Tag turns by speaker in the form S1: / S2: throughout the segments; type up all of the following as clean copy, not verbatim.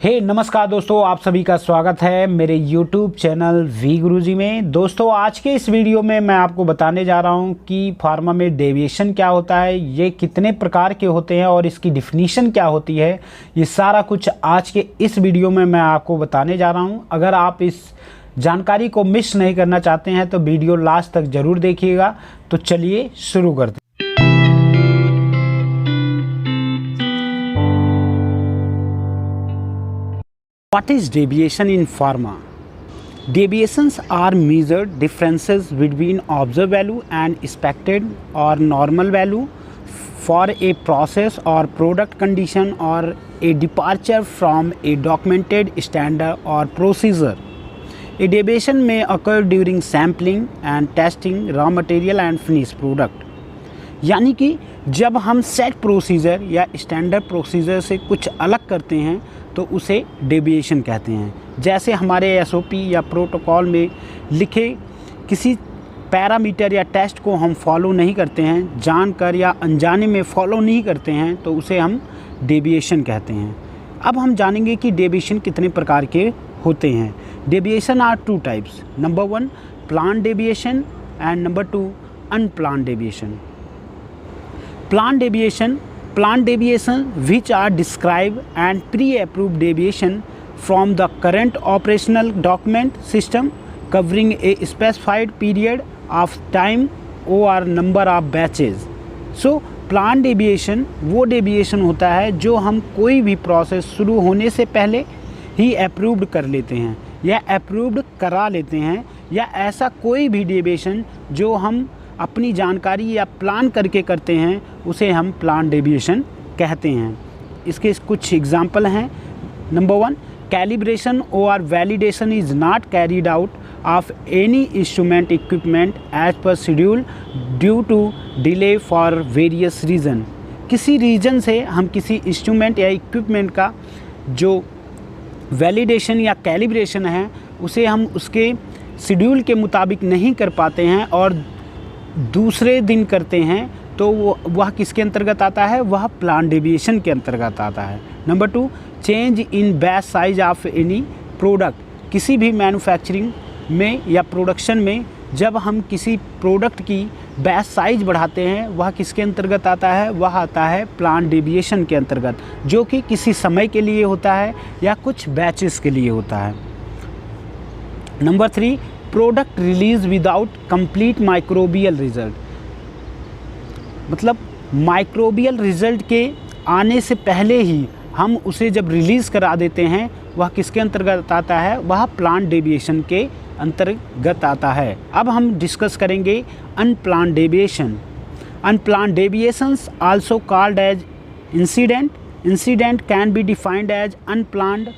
S1: नमस्कार दोस्तों, आप सभी का स्वागत है मेरे YouTube चैनल वी गुरुजी में। दोस्तों, आज के इस वीडियो में मैं आपको बताने जा रहा हूं कि फार्मा में डेविएशन क्या होता है, ये कितने प्रकार के होते हैं और इसकी डिफिनीशन क्या होती है। ये सारा कुछ आज के इस वीडियो में मैं आपको बताने जा रहा हूं। अगर आप इस जानकारी को मिस नहीं करना चाहते हैं तो वीडियो लास्ट तक ज़रूर देखिएगा। तो चलिए शुरू करते हैं। What is deviation in pharma? Deviations are measured differences between observed value and expected or normal value for a process or product condition or a departure from a documented standard or procedure. A deviation may occur during sampling and testing raw material and finished product. यानी कि जब हम set procedure या standard procedure से कुछ अलग करते हैं तो उसे डेविएशन कहते हैं। जैसे हमारे एसओपी या प्रोटोकॉल में लिखे किसी पैरामीटर या टेस्ट को हम फॉलो नहीं करते हैं, जानकर या अनजाने में फॉलो नहीं करते हैं, तो उसे हम डेविएशन कहते हैं। अब हम जानेंगे कि डेविएशन कितने प्रकार के होते हैं। Deviation are two types. Number 1 planned deviation and number 2 unplanned deviation. Plant deviation which are described and pre-approved deviation from the current operational document system covering a specified period of time or number of batches. So plant deviation वो deviation होता है जो हम कोई भी process शुरू होने से पहले ही अप्रूव्ड कर लेते हैं या अप्रूव्ड करा लेते हैं, या ऐसा कोई भी डेविएशन जो हम अपनी जानकारी या प्लान करके करते हैं उसे हम प्लान डेविएशन कहते हैं। इसके कुछ एग्जाम्पल हैं। नंबर 1 कैलिब्रेशन और validation is not carried out of any instrument equipment as per schedule due to delay for various reason. किसी रीज़न से हम किसी इंस्ट्रूमेंट या इक्विपमेंट का जो वैलिडेशन या कैलिब्रेशन है उसे हम उसके शेड्यूल के मुताबिक नहीं कर पाते हैं और दूसरे दिन करते हैं, तो वह किसके अंतर्गत आता है? वह प्लान डेविएशन के अंतर्गत आता है। Number 2 change in batch size of any product. किसी भी मैन्युफैक्चरिंग में या प्रोडक्शन में जब हम किसी प्रोडक्ट की बैच साइज बढ़ाते हैं वह किसके अंतर्गत आता है? वह आता है प्लान डेविएशन के अंतर्गत, जो कि किसी समय के लिए होता है या कुछ बैचेस के लिए होता है। Number 3 product release without complete microbial result. मतलब माइक्रोबियल रिजल्ट के आने से पहले ही हम उसे जब रिलीज़ करा देते हैं वह किसके अंतर्गत आता है? वह प्लान डेविएशन के अंतर्गत आता है। अब हम डिस्कस करेंगे unplanned deviation. Unplanned deviations also called as incident. Incident can be defined as unplanned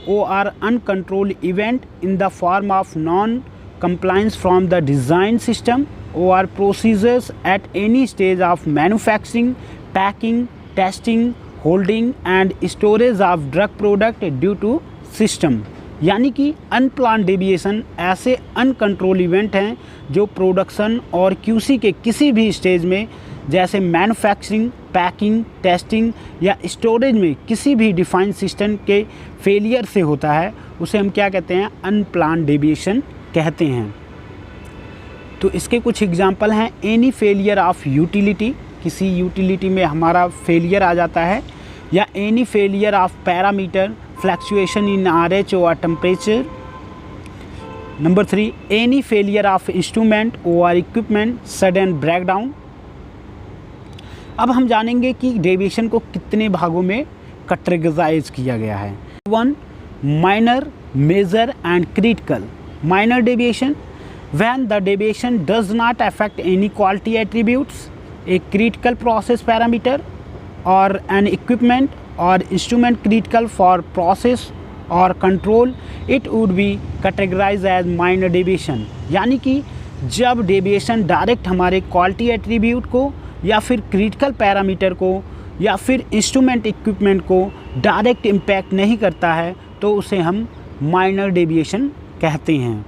S1: or uncontrolled event in the form of non-compliance from the design system or procedures at any stage of manufacturing, packing, testing, holding and storage of drug product due to system। यानी कि unplanned deviation ऐसे uncontrol event हैं जो production और QC के किसी भी stage में, जैसे मैन्युफैक्चरिंग, पैकिंग, टेस्टिंग या स्टोरेज में किसी भी डिफाइंड सिस्टम के फेलियर से होता है, उसे हम क्या कहते हैं? अनप्लान डेविएशन कहते हैं। तो इसके कुछ एग्जांपल हैं। एनी फेलियर ऑफ यूटिलिटी, किसी यूटिलिटी में हमारा फेलियर आ जाता है, या any failure of parameter, fluctuation in RH और temperature. Number 3 any failure of instrument और इक्विपमेंट, सडन ब्रेकडाउन। अब हम जानेंगे कि डेविएशन को कितने भागों में कैटेगराइज किया गया है। 1 minor, major and critical. Minor deviation when the deviation does not affect any quality attributes, a critical process parameter और एन इक्विपमेंट और इंस्ट्रूमेंट क्रिटिकल फॉर प्रोसेस और control, it would be categorize as minor deviation. यानी कि जब deviation direct हमारे quality attribute को या फिर क्रिटिकल पैरामीटर को या फिर इंस्ट्रूमेंट इक्विपमेंट को डायरेक्ट इम्पैक्ट नहीं करता है तो उसे हम माइनर डेविएशन कहते हैं।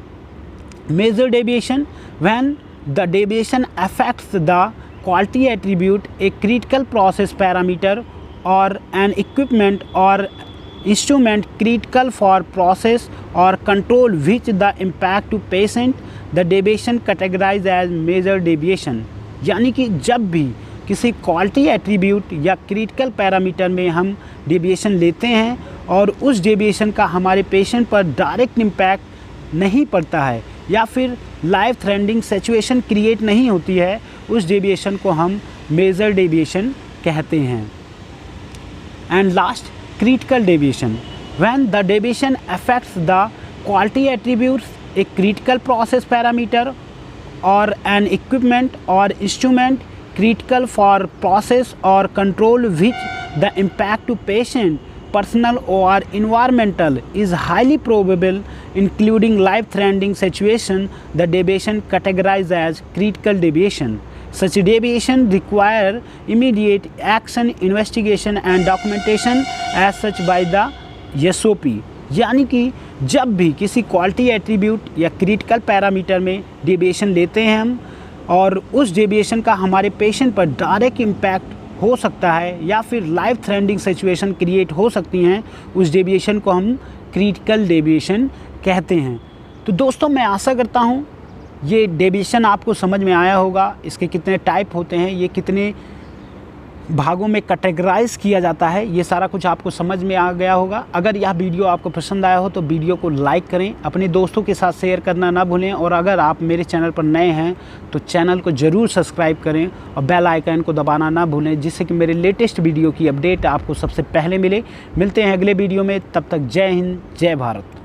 S1: Major deviation when the deviation affects the quality attribute, a critical process parameter और एन इक्विपमेंट और instrument critical for process or control which the impact to patient, the deviation categorized as major deviation। यानी कि जब भी किसी quality attribute या critical parameter में हम डेविएशन लेते हैं और उस डेविएशन का हमारे पेशेंट पर डायरेक्ट इम्पैक्ट नहीं पड़ता है या फिर लाइफ थ्रेटनिंग सिचुएशन क्रिएट नहीं होती है, उस डेविएशन को हम मेजर डेविएशन कहते हैं। And last, critical deviation, when the deviation affects the quality attributes, a critical process parameter or an equipment or instrument critical for process or control which the impact to patient, personal or environmental is highly probable including life threatening situation, the deviation categorized as critical deviation। Such deviation require immediate action, investigation and documentation as such by the SOP। यानी कि जब भी किसी quality attribute या critical parameter में deviation लेते हैं हम और उस डेविएशन का हमारे पेशेंट पर डायरेक्ट इम्पैक्ट हो सकता है या फिर लाइफ थ्रेटनिंग सिचुएशन क्रिएट हो सकती हैं, उस डेविएशन को हम क्रिटिकल डेविएशन कहते हैं। तो दोस्तों, मैं आशा करता हूँ ये डेविएशन आपको समझ में आया होगा, इसके कितने टाइप होते हैं, ये कितने भागों में कैटेगराइज किया जाता है, ये सारा कुछ आपको समझ में आ गया होगा। अगर यह वीडियो आपको पसंद आया हो तो वीडियो को लाइक करें, अपने दोस्तों के साथ शेयर करना ना भूलें और अगर आप मेरे चैनल पर नए हैं तो चैनल को ज़रूर सब्सक्राइब करें और बेल आइकन को दबाना ना भूलें, जिससे कि मेरे लेटेस्ट वीडियो की अपडेट आपको सबसे पहले मिले। मिलते हैं अगले वीडियो में, तब तक जय हिंद, जय भारत।